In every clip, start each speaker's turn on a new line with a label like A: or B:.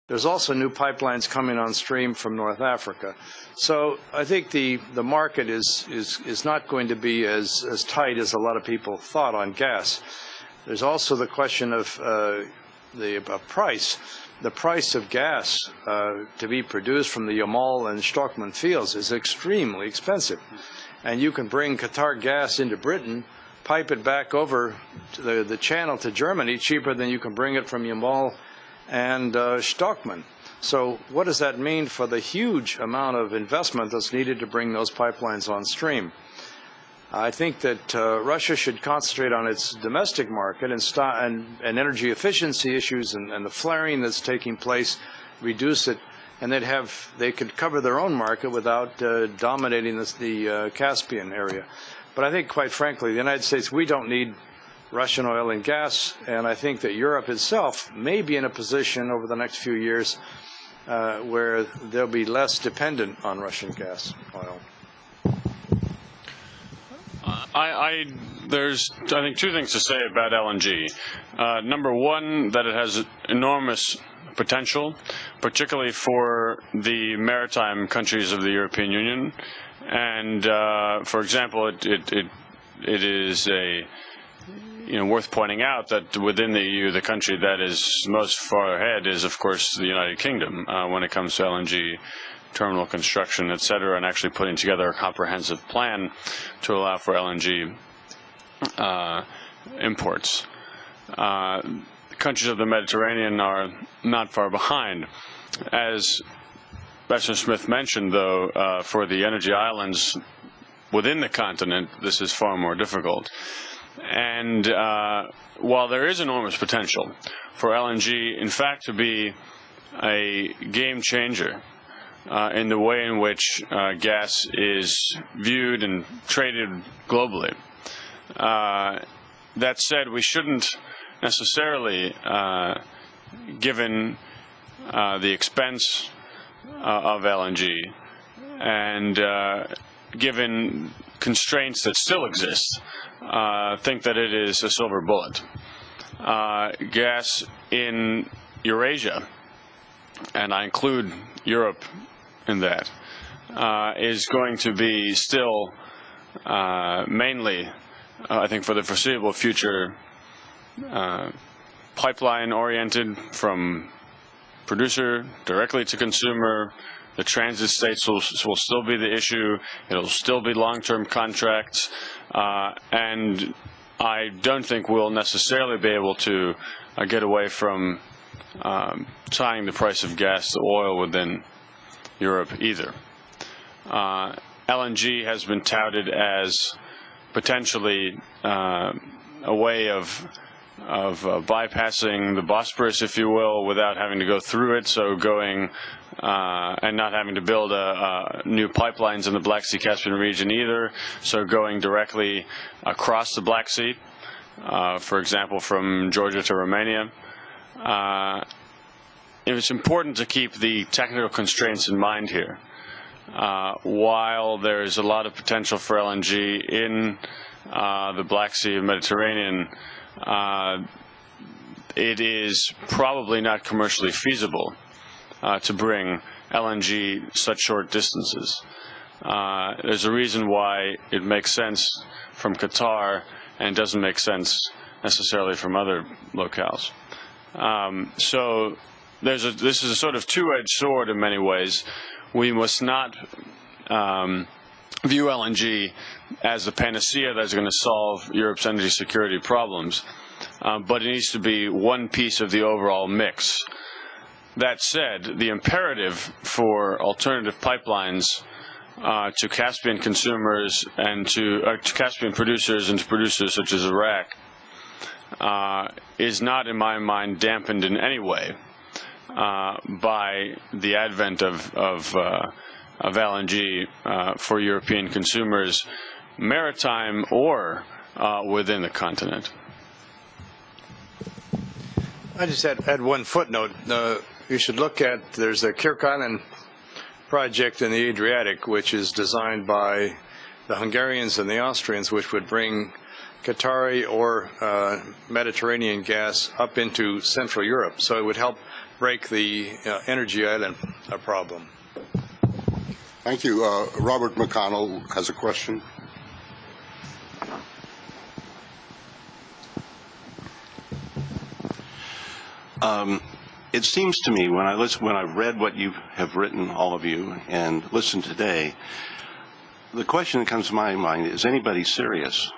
A: There's also new pipelines coming on stream from North Africa. So I think the market is not going to be as tight as a lot of people thought on gas. There's also the question of the price. The price of gas to be produced from the Yamal and Stockman fields is extremely expensive. And you can bring Qatar gas into Britain, pipe it back over to the channel to Germany cheaper than you can bring it from Yamal and Stockman. So what does that mean for the huge amount of investment that's needed to bring those pipelines on stream? I think that Russia should concentrate on its domestic market and energy efficiency issues and the flaring that's taking place, reduce it, and they could cover their own market without dominating the Caspian area. But I think, quite frankly, the United States, we don't need Russian oil and gas, and I think that Europe itself may be in a position over the next few years where they'll be less dependent on Russian gas oil.
B: There's, I think, two things to say about LNG. Number one, that it has enormous potential, particularly for the maritime countries of the European Union. And, for example, it is worth pointing out that within the EU, the country that is most far ahead is, of course, the United Kingdom when it comes to LNG terminal construction, et cetera, and actually putting together a comprehensive plan to allow for LNG imports. Countries of the Mediterranean are not far behind. As Ambassador Smith mentioned, though, for the energy islands within the continent, this is far more difficult. And while there is enormous potential for LNG, in fact, to be a game changer in the way in which gas is viewed and traded globally. That said, we shouldn't necessarily, given the expense of LNG and given constraints that still exist, think that it is a silver bullet. Gas in Eurasia, and I include Europe in that, is going to be still mainly, I think for the foreseeable future, pipeline-oriented from producer directly to consumer. The transit states will still be the issue. It'll still be long-term contracts. And I don't think we'll necessarily be able to get away from tying the price of gas to oil within Europe either. LNG has been touted as potentially a way of bypassing the Bosporus, if you will, without having to go through it, so going and not having to build new pipelines in the Black Sea Caspian region either, so going directly across the Black Sea, for example, from Georgia to Romania. It's important to keep the technical constraints in mind here. While there's a lot of potential for LNG in the Black Sea and Mediterranean, it is probably not commercially feasible to bring LNG such short distances. There's a reason why it makes sense from Qatar and doesn't make sense necessarily from other locales. So this is a sort of two-edged sword in many ways. We must not view LNG as the panacea that's going to solve Europe's energy security problems, but it needs to be one piece of the overall mix. That said, the imperative for alternative pipelines to Caspian consumers and to Caspian producers and to producers such as Iraq is not, in my mind, dampened in any way by the advent of LNG for European consumers, maritime or within the continent.
A: I just add one footnote. You should look at, there's a Kirk Island project in the Adriatic, which is designed by the Hungarians and the Austrians, which would bring Qatari or Mediterranean gas up into Central Europe. So it would help break the energy island problem.
C: Thank you. Robert McConnell has a question.
D: It seems to me when I read what you have written, all of you, and listened today, the question that comes to my mind is anybody serious?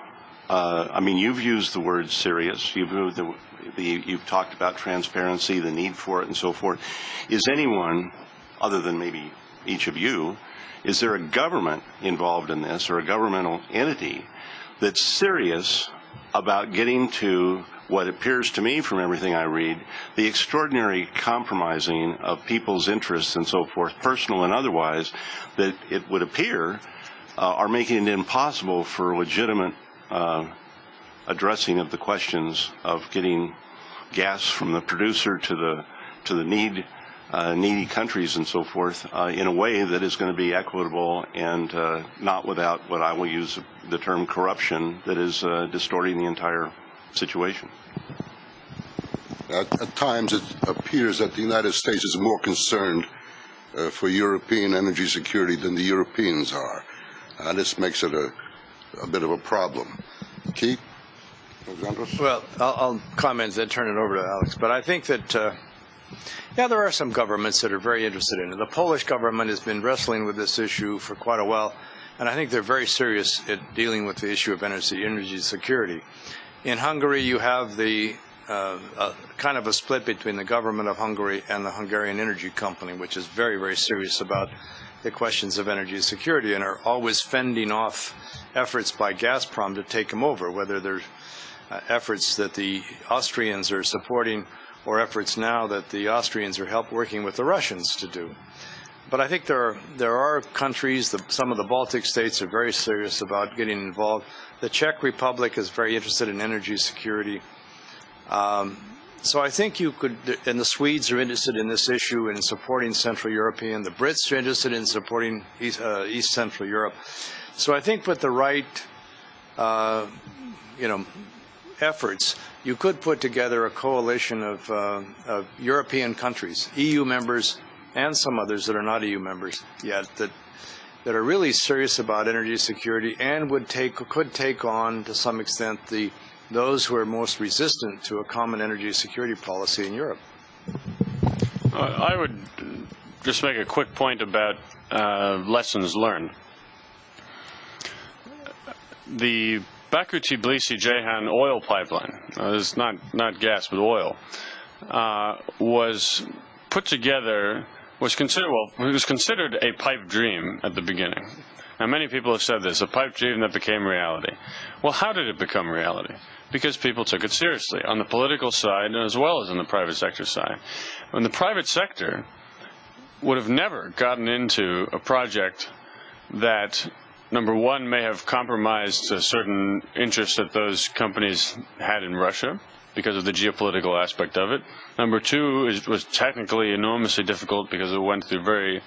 D: I mean, you've used the word serious. You've talked about transparency, the need for it, and so forth. Is anyone, other than maybe each of you, is there a government involved in this, or a governmental entity that's serious about getting to what appears to me from everything I read, the extraordinary compromising of people's interests and so forth, personal and otherwise, that it would appear are making it impossible for legitimate addressing of the questions of getting gas from the producer to the needy countries and so forth in a way that is going to be equitable and not without what I will use the term corruption that is distorting the entire situation.
C: At times it appears that the United States is more concerned for European energy security than the Europeans are. This makes it a bit of a problem. Keith? Alexandros?
A: Well, I'll comment and then turn it over to Alex. But I think that, yeah, there are some governments that are very interested in it. The Polish government has been wrestling with this issue for quite a while, and I think they're very serious at dealing with the issue of energy security. In Hungary, you have the kind of a split between the government of Hungary and the Hungarian Energy Company, which is very, very serious about the questions of energy security and are always fending off efforts by Gazprom to take them over, whether they're efforts that the Austrians are supporting or efforts now that the Austrians are working with the Russians to do. But I think there are countries, some of the Baltic states are very serious about getting involved. The Czech Republic is very interested in energy security. So I think you could, and the Swedes are interested in this issue and in supporting Central European. The Brits are interested in supporting East Central Europe. So I think with the right, efforts, you could put together a coalition of European countries, EU members, and some others that are not EU members yet, that are really serious about energy security and could take on, to some extent, those who are most resistant to a common energy security policy in Europe.
B: I would just make a quick point about lessons learned. The Baku-Tbilisi-Ceyhan oil pipeline, it's not gas but oil, was put together, it was considered a pipe dream at the beginning. Now, many people have said this, a pipe dream that became reality. Well, how did it become reality? Because people took it seriously, on the political side as well as on the private sector side. When the private sector would have never gotten into a project that, number one, may have compromised a certain interest that those companies had in Russia because of the geopolitical aspect of it. Number two, it was technically enormously difficult because it went through very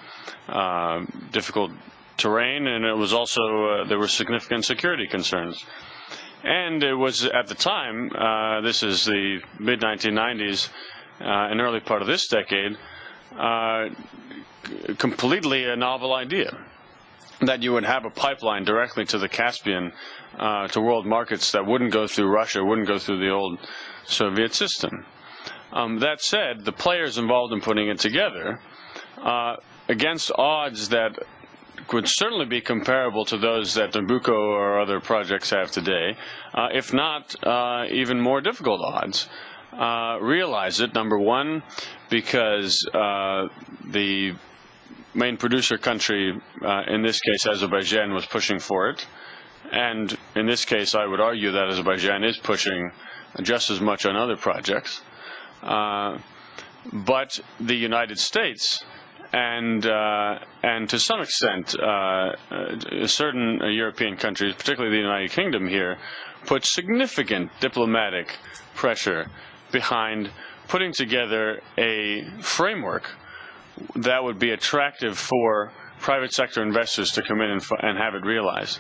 B: difficult terrain, and it was also, there were significant security concerns. And it was, at the time, this is the mid-1990s and early part of this decade, completely a novel idea that you would have a pipeline directly to the Caspian, to world markets that wouldn't go through Russia, wouldn't go through the old Soviet system. That said, the players involved in putting it together, against odds that would certainly be comparable to those that Nabucco or other projects have today, if not even more difficult odds. Realize it, number one, because the main producer country, in this case Azerbaijan, was pushing for it. And in this case, I would argue that Azerbaijan is pushing just as much on other projects. But the United States and to some extent, certain European countries, particularly the United Kingdom here, put significant diplomatic pressure behind putting together a framework that would be attractive for private sector investors to come in and have it realized.